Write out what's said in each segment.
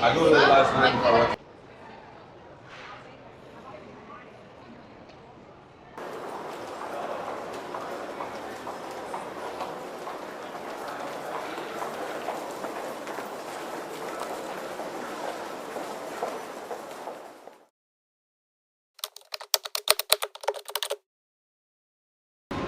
I go to the last night if I want.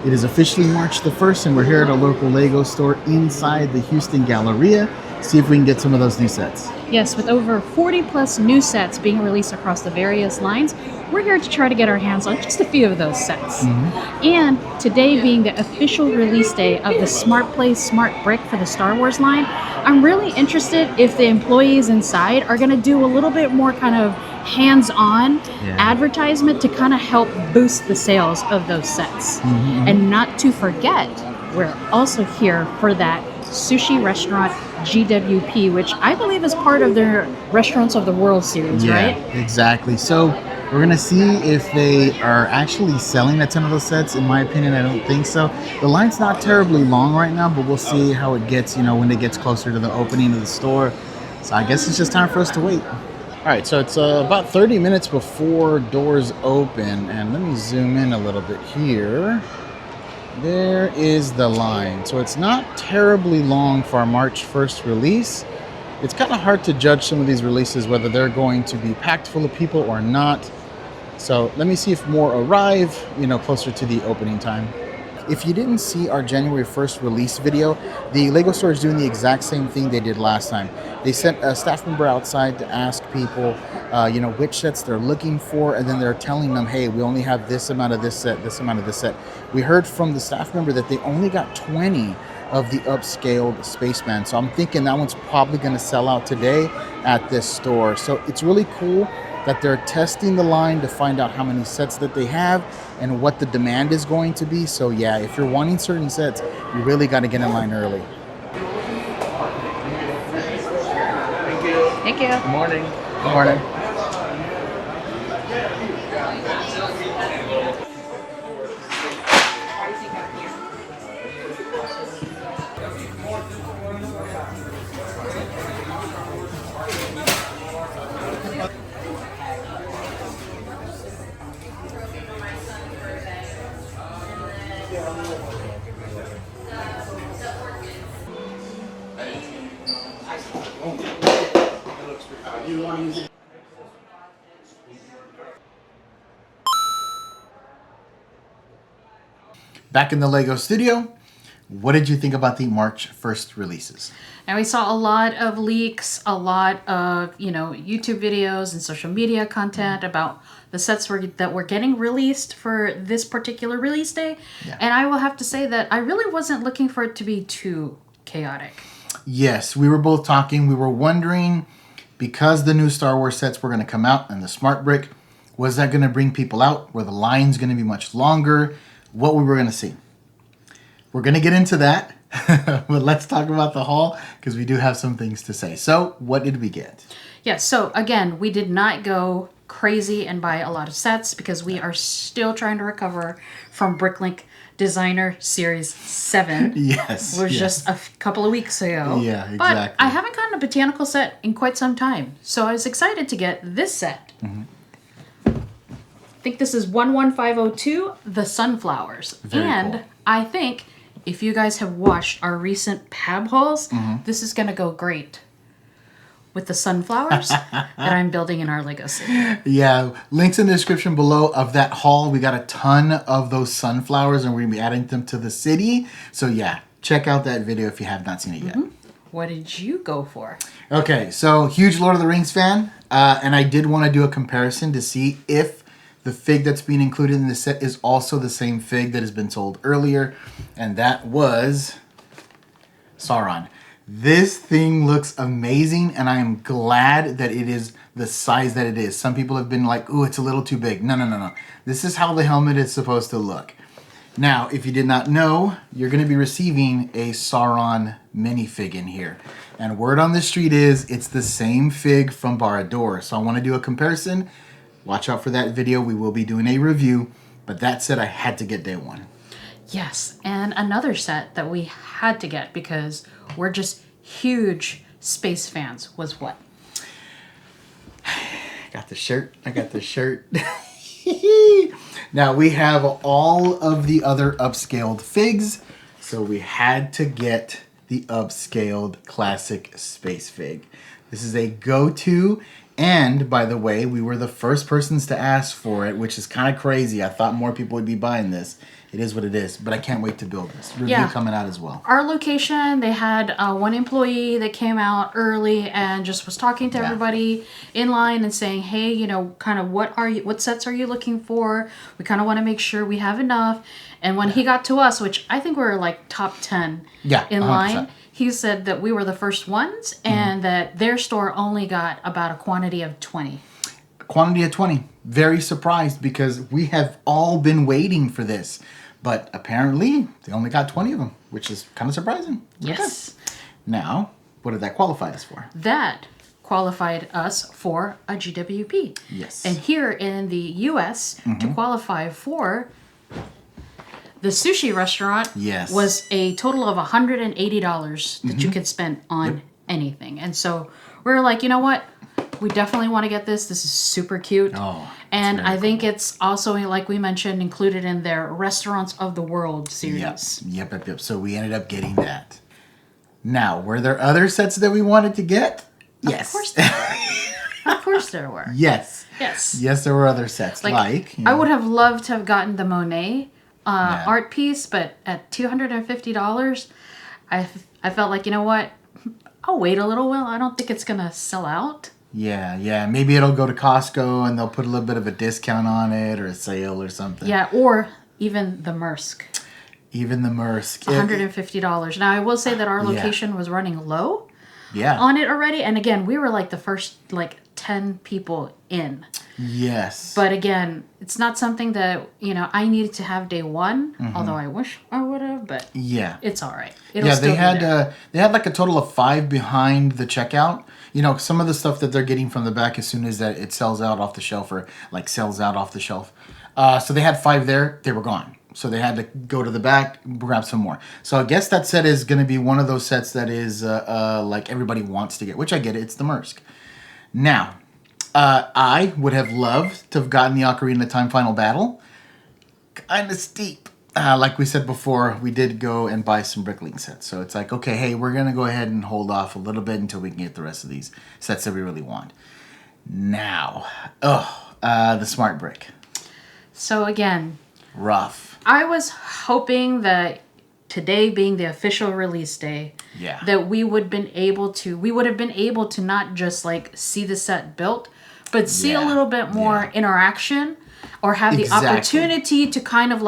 It is officially March the 1st, and we're here at a local Lego store inside the Houston Galleria. See if we can get some of those new sets. Yes, with over 40 plus new sets being released across the various lines, we're here to try to get our hands on just a few of those sets. And today being the official release day of the Smart Play Smart Brick for the Star Wars line, I'm really interested if the employees inside are going to do a little bit more kind of hands-on advertisement to kind of help boost the sales of those sets. And not to forget, we're also here for that sushi restaurant GWP, which I believe is part of their Restaurants of the World series, right? Exactly. So we're gonna see if they are actually selling a ton of those sets. In my opinion, I don't think so. The line's not terribly long right now, but we'll see how it gets, when it gets closer to the opening of the store. So I guess it's just time for us to wait. All right, so it's about 30 minutes before doors open, and let me zoom in a little bit here. There is the line. So it's not terribly long for our March 1st release. It's kind of hard to judge some of these releases, whether they're going to be packed full of people or not. So let me see if more arrive, closer to the opening time. If you didn't see our January 1st release video, the Lego store is doing the exact same thing they did last time. They sent a staff member outside to ask people, which sets they're looking for, and then they're telling them, hey, we only have this amount of this set, this amount of this set. We heard from the staff member that they only got 20 of the upscaled Spaceman. So I'm thinking that one's probably going to sell out today at this store. So it's really cool that they're testing the line to find out how many sets that they have and what the demand is going to be. So yeah, if you're wanting certain sets, you really got to get in line early. Thank you. Good morning. Good morning. Back in the Lego studio, what did you think about the March 1st releases? And we saw a lot of leaks, a lot of, YouTube videos and social media content about the sets that were getting released for this particular release day. Yeah. And I will have to say that I really wasn't looking for it to be too chaotic. Yes, we were both talking. We were wondering, because the new Star Wars sets were going to come out and the Smart Brick, was that going to bring people out? Were the lines going to be much longer? What we were going to see. We're going to get into that, but let's talk about the haul because we do have some things to say. So what did we get? Yeah, so again, we did not go crazy and buy a lot of sets because we are still trying to recover from Bricklink Designer Series 7. Yes. It was just a couple of weeks ago. Yeah, exactly. But I haven't gotten a botanical set in quite some time, so I was excited to get this set. I think this is 11502, the Sunflowers. Very cool. I think if you guys have watched our recent PAB hauls, this is going to go great with the sunflowers that I'm building in our Lego city. Yeah, links in the description below of that haul. We got a ton of those sunflowers and we're going to be adding them to the city. So yeah, check out that video if you have not seen it yet. What did you go for? Okay, so huge Lord of the Rings fan. And I did want to do a comparison to see if the fig that's being included in the set is also the same fig that has been sold earlier. And that was Sauron. This thing looks amazing, and I am glad that it is the size that it is. Some people have been like, ooh, it's a little too big. No. This is how the helmet is supposed to look. Now, if you did not know, you're going to be receiving a Sauron minifig in here. And word on the street is it's the same fig from Barad-dûr. So I want to do a comparison. Watch out for that video. We will be doing a review. But that said, I had to get day one. Yes, and another set that we had to get because we're just huge space fans was what? got the shirt. Now we have all of the other upscaled figs, so we had to get the upscaled classic space fig. This is a go-to, and by the way, we were the first persons to ask for it, which is kind of crazy. I thought more people would be buying this. It is what it is, but I can't wait to build this. Review coming out as well. Our location, they had one employee that came out early and just was talking to everybody in line and saying, hey, you know, kind of what sets are you looking for? We kind of want to make sure we have enough. And when he got to us, which I think we were like top 10 in line, he said that we were the first ones and that their store only got about a quantity of 20. Quantity of 20. Very surprised because we have all been waiting for this. But apparently, they only got 20 of them, which is kind of surprising. Yes. Okay. Now, what did that qualify us for? That qualified us for a GWP. Yes. And here in the U.S., to qualify for the sushi restaurant was a total of $180 that you could spend on anything. And so we're like, you know what? We definitely want to get this. This is super cute. Oh, and I think it's also, like we mentioned, included in their Restaurants of the World series. Yep. So we ended up getting that. Now, were there other sets that we wanted to get? Yes. Of course there were. Of course there were. Yes. Yes, there were other sets. Like I would have loved to have gotten the Monet art piece, but at $250, I felt like, you know what? I'll wait a little while. I don't think it's going to sell out. Yeah. Maybe it'll go to Costco and they'll put a little bit of a discount on it or a sale or something. Yeah, or even the Maersk. $150. Now, I will say that our location was running low on it already. And again, we were like the first 10 people in. Yes. But again, it's not something that, I needed to have day one, although I wish I would have, but it's all right. They had like a total of 5 behind the checkout. Some of the stuff that they're getting from the back as soon as that it sells out off the shelf so they had 5 there. They were gone. So they had to go to the back, grab some more. So I guess that set is going to be one of those sets that is like everybody wants to get, which I get it. It's the Maersk. Now, I would have loved to have gotten the Ocarina of Time Final Battle. Kind of steep. Like we said before, we did go and buy some Brickling sets. So it's like, okay, hey, we're going to go ahead and hold off a little bit until we can get the rest of these sets that we really want. Now, the Smart Brick. So again, rough. I was hoping that today being the official release day, that we would have been able to not just see the set built, but see a little bit more interaction or have the opportunity to kind of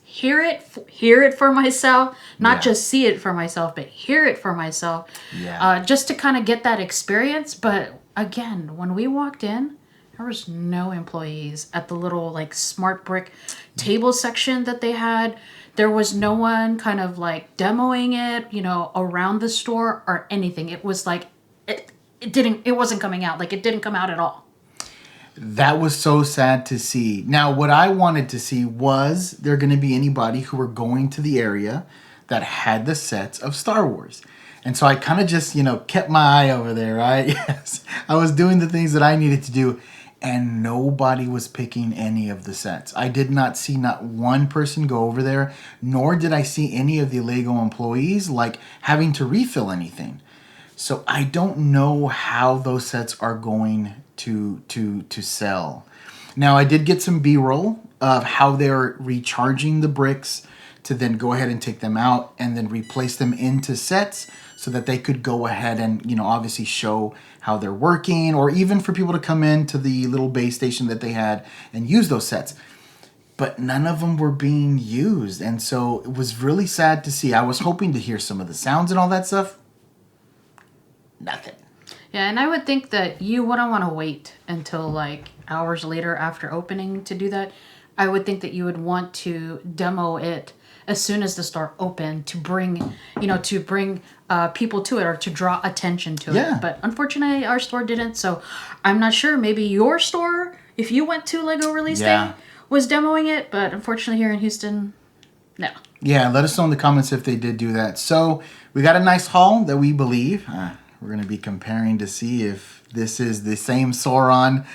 hear it for myself, not just see it for myself, but hear it for myself, just to kind of get that experience. But again, when we walked in, there was no employees at the little Smart Brick table section that they had. There was no one kind of demoing it, around the store or anything. It was it wasn't coming out. It didn't come out at all. That was so sad to see. Now, what I wanted to see was there going to be anybody who were going to the area that had the sets of Star Wars. And so I kind of just, kept my eye over there, right? Yes. I was doing the things that I needed to do. And nobody was picking any of the sets. I did not see not one person go over there, nor did I see any of the Lego employees having to refill anything. So I don't know how those sets are going to sell. Now, I did get some B-roll of how they're recharging the bricks to then go ahead and take them out and then replace them into sets so that they could go ahead and, obviously show how they're working, or even for people to come in to the little base station that they had and use those sets. But none of them were being used. And so it was really sad to see. I was hoping to hear some of the sounds and all that stuff. Nothing. Yeah, and I would think that you wouldn't want to wait until hours later after opening to do that. I would think that you would want to demo it as soon as the store opened to bring people to it or to draw attention to it. But unfortunately, our store didn't. So I'm not sure. Maybe your store, if you went to Lego Release Day, was demoing it. But unfortunately, here in Houston, no. Yeah, let us know in the comments if they did do that. So we got a nice haul that we believe. We're going to be comparing to see if this is the same Sauron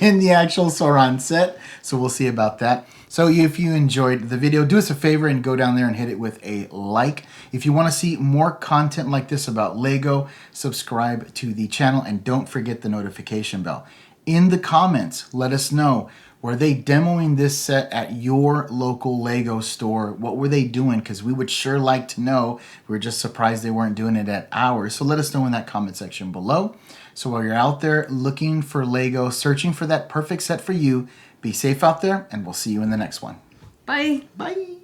in the actual Sauron set. So we'll see about that. So if you enjoyed the video, do us a favor and go down there and hit it with a like. If you want to see more content like this about Lego, subscribe to the channel and don't forget the notification bell. In the comments, let us know, were they demoing this set at your local Lego store? What were they doing? Because we would sure like to know. We're just surprised they weren't doing it at ours. So let us know in that comment section below. So while you're out there looking for Lego, searching for that perfect set for you, be safe out there, and we'll see you in the next one. Bye. Bye.